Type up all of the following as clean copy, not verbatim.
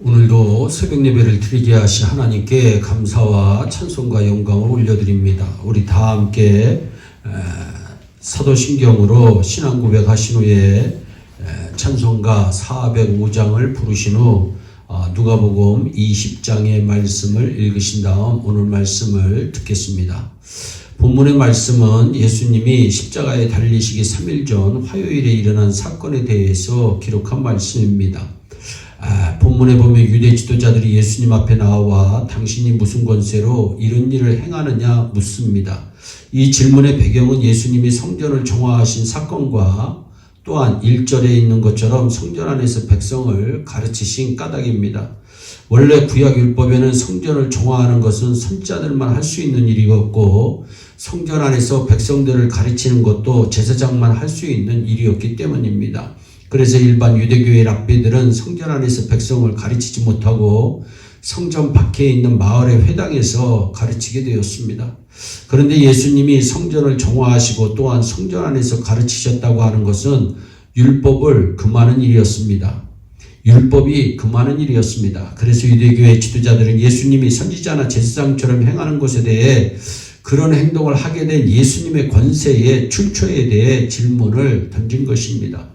오늘도 새벽 예배를 드리게 하신 하나님께 감사와 찬송과 영광을 올려드립니다. 우리 다 함께 사도신경으로 신앙 고백하신 후에 찬송가 405장을 부르신 후 누가복음 20장의 말씀을 읽으신 다음 오늘 말씀을 듣겠습니다. 본문의 말씀은 예수님이 십자가에 달리시기 3일 전 화요일에 일어난 사건에 대해서 기록한 말씀입니다. 본문에 보면 유대 지도자들이 예수님 앞에 나와 당신이 무슨 권세로 이런 일을 행하느냐 묻습니다. 이 질문의 배경은 예수님이 성전을 정화하신 사건과 또한 1절에 있는 것처럼 성전 안에서 백성을 가르치신 까닭입니다. 원래 구약 율법에는 성전을 정화하는 것은 선지자들만 할 수 있는 일이었고 성전 안에서 백성들을 가르치는 것도 제사장만 할 수 있는 일이었기 때문입니다. 그래서 일반 유대교의 랍비들은 성전 안에서 백성을 가르치지 못하고 성전 밖에 있는 마을의 회당에서 가르치게 되었습니다. 그런데 예수님이 성전을 정화하시고 또한 성전 안에서 가르치셨다고 하는 것은 율법을 금하는 일이었습니다. 율법이 금하는 일이었습니다. 그래서 유대교의 지도자들은 예수님이 선지자나 제사장처럼 행하는 것에 대해 그런 행동을 하게 된 예수님의 권세의 출처에 대해 질문을 던진 것입니다.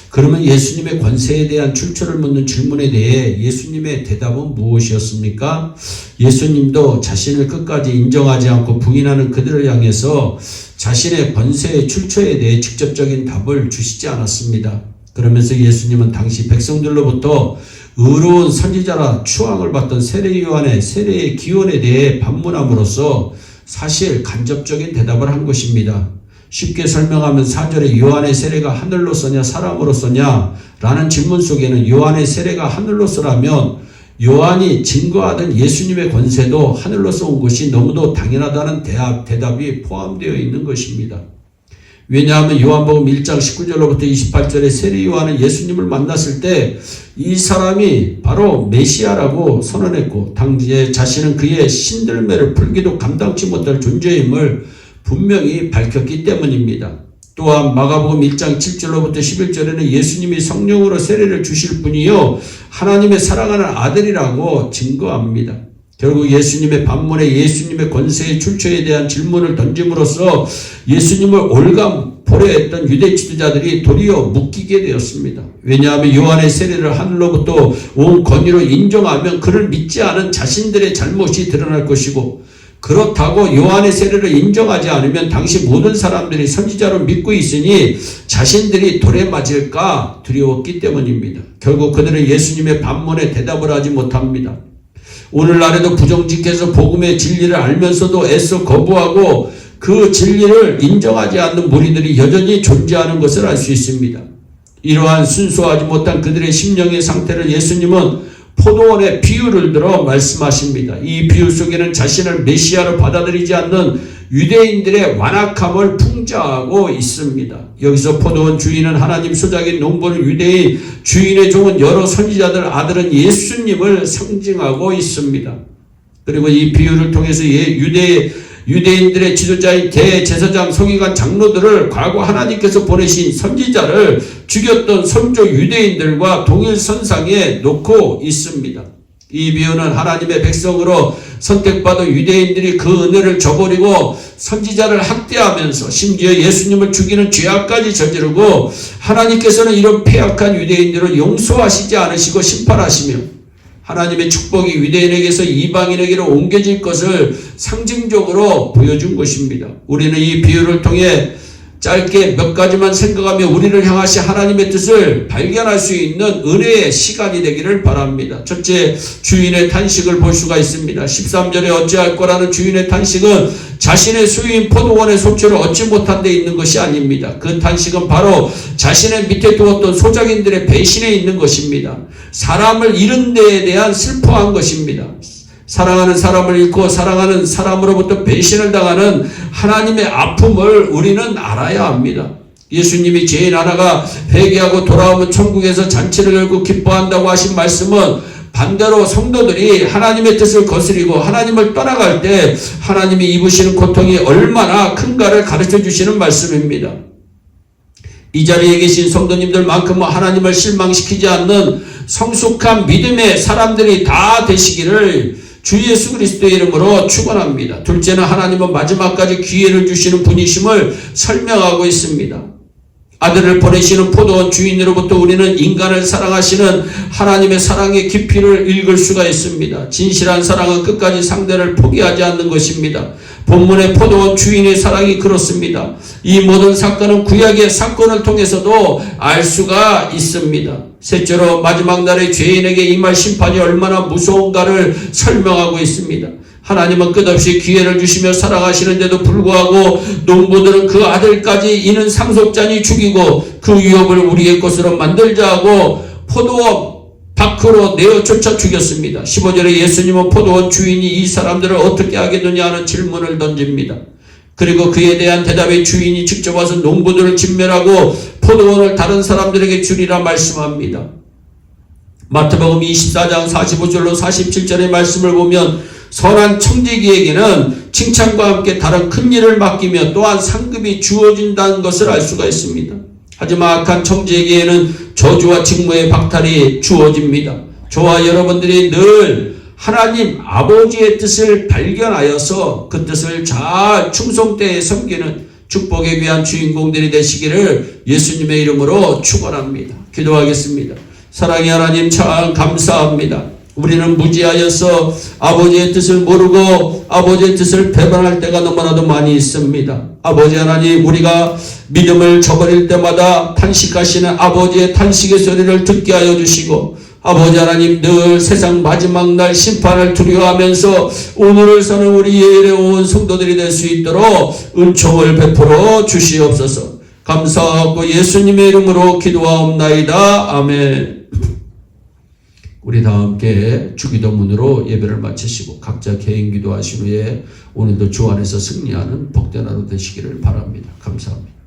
그러면 예수님의 권세에 대한 출처를 묻는 질문에 대해 예수님의 대답은 무엇이었습니까? 예수님도 자신을 끝까지 인정하지 않고 부인하는 그들을 향해서 자신의 권세의 출처에 대해 직접적인 답을 주시지 않았습니다. 그러면서 예수님은 당시 백성들로부터 의로운 선지자라 추앙을 받던 세례 요한의 세례의 기원에 대해 반문함으로써 사실 간접적인 대답을 한 것입니다. 쉽게 설명하면 4절에 요한의 세례가 하늘로서냐 사람으로서냐 라는 질문 속에는 요한의 세례가 하늘로서라면 요한이 증거하던 예수님의 권세도 하늘로서 온 것이 너무도 당연하다는 대답이 포함되어 있는 것입니다. 왜냐하면 요한복음 1장 19절로부터 28절에 세례 요한은 예수님을 만났을 때 이 사람이 바로 메시아라고 선언했고 당시에 자신은 그의 신들매를 풀기도 감당치 못할 존재임을 분명히 밝혔기 때문입니다. 또한 마가복음 1장 7절로부터 11절에는 예수님이 성령으로 세례를 주실 분이요 하나님의 사랑하는 아들이라고 증거합니다. 결국 예수님의 반문에 예수님의 권세의 출처에 대한 질문을 던짐으로써 예수님을 올감포레했던 유대 지도자들이 도리어 묶이게 되었습니다. 왜냐하면 요한의 세례를 하늘로부터 온 권위로 인정하면 그를 믿지 않은 자신들의 잘못이 드러날 것이고 그렇다고 요한의 세례를 인정하지 않으면 당시 모든 사람들이 선지자로 믿고 있으니 자신들이 돌에 맞을까 두려웠기 때문입니다. 결국 그들은 예수님의 반문에 대답을 하지 못합니다. 오늘날에도 부정직해서 복음의 진리를 알면서도 애써 거부하고 그 진리를 인정하지 않는 무리들이 여전히 존재하는 것을 알 수 있습니다. 이러한 순수하지 못한 그들의 심령의 상태를 예수님은 포도원의 비유를 들어 말씀하십니다. 이 비유 속에는 자신을 메시아로 받아들이지 않는 유대인들의 완악함을 풍자하고 있습니다. 여기서 포도원 주인은 하나님 소작인 농부는 유대인, 주인의 종은 여러 선지자들, 아들은 예수님을 상징하고 있습니다. 그리고 이 비유를 통해서 유대인들의 지도자인 대제사장, 서기관, 장로들을 과거 하나님께서 보내신 선지자를 죽였던 선조 유대인들과 동일선상에 놓고 있습니다. 이 비유는 하나님의 백성으로 선택받은 유대인들이 그 은혜를 저버리고 선지자를 학대하면서 심지어 예수님을 죽이는 죄악까지 저지르고 하나님께서는 이런 패악한 유대인들을 용서하시지 않으시고 심판하시며 하나님의 축복이 유대인에게서 이방인에게로 옮겨질 것을 상징적으로 보여준 것입니다. 우리는 이 비유를 통해 짧게 몇 가지만 생각하며 우리를 향하신 하나님의 뜻을 발견할 수 있는 은혜의 시간이 되기를 바랍니다. 첫째, 주인의 탄식을 볼 수가 있습니다. 13절에 어찌할 거라는 주인의 탄식은 자신의 소유인 포도원의 소초를 얻지 못한 데 있는 것이 아닙니다. 그 탄식은 바로 자신의 밑에 두었던 소작인들의 배신에 있는 것입니다. 사람을 잃은 데에 대한 슬퍼한 것입니다. 사랑하는 사람을 잃고 사랑하는 사람으로부터 배신을 당하는 하나님의 아픔을 우리는 알아야 합니다. 예수님이 죄인 하나가 회개하고 돌아오면 천국에서 잔치를 열고 기뻐한다고 하신 말씀은 반대로 성도들이 하나님의 뜻을 거스리고 하나님을 떠나갈 때 하나님이 입으시는 고통이 얼마나 큰가를 가르쳐 주시는 말씀입니다. 이 자리에 계신 성도님들만큼 하나님을 실망시키지 않는 성숙한 믿음의 사람들이 다 되시기를 주 예수 그리스도의 이름으로 축원합니다. 둘째는 하나님은 마지막까지 기회를 주시는 분이심을 설명하고 있습니다. 아들을 보내시는 포도원 주인으로부터 우리는 인간을 사랑하시는 하나님의 사랑의 깊이를 읽을 수가 있습니다. 진실한 사랑은 끝까지 상대를 포기하지 않는 것입니다. 본문의 포도원 주인의 사랑이 그렇습니다. 이 모든 사건은 구약의 사건을 통해서도 알 수가 있습니다. 셋째로 마지막 날에 죄인에게 임할 심판이 얼마나 무서운가를 설명하고 있습니다. 하나님은 끝없이 기회를 주시며 사랑하시는데도 불구하고 농부들은 그 아들까지 이는 상속자니 죽이고 그 유업을 우리의 것으로 만들자 하고 포도원 밖으로 내어 쫓아 죽였습니다. 15절에 예수님은 포도원 주인이 이 사람들을 어떻게 하겠느냐 하는 질문을 던집니다. 그리고 그에 대한 대답에 주인이 직접 와서 농부들을 진멸하고 포도원을 다른 사람들에게 주리라 말씀합니다. 마태복음 24장 45절로 47절의 말씀을 보면 선한 청지기에게는 칭찬과 함께 다른 큰 일을 맡기며 또한 상급이 주어진다는 것을 알 수가 있습니다. 하지만 악한 청지에게는 저주와 직무의 박탈이 주어집니다. 저와 여러분들이 늘 하나님 아버지의 뜻을 발견하여서 그 뜻을 잘 충성되게 섬기는 축복의 귀한 주인공들이 되시기를 예수님의 이름으로 축원합니다. 기도하겠습니다. 사랑의 하나님 참 감사합니다. 우리는 무지하여서 아버지의 뜻을 모르고 아버지의 뜻을 배반할 때가 너무나도 많이 있습니다. 아버지 하나님, 우리가 믿음을 저버릴 때마다 탄식하시는 아버지의 탄식의 소리를 듣게 하여 주시고, 아버지 하나님 늘 세상 마지막 날 심판을 두려워하면서 오늘을 사는 우리 예일에 온 성도들이 될 수 있도록 은총을 베풀어 주시옵소서. 감사하고 예수님의 이름으로 기도하옵나이다. 아멘. 우리 다 함께 주기도문으로 예배를 마치시고 각자 개인 기도하신 후에 오늘도 주 안에서 승리하는 복된 하루 되시기를 바랍니다. 감사합니다.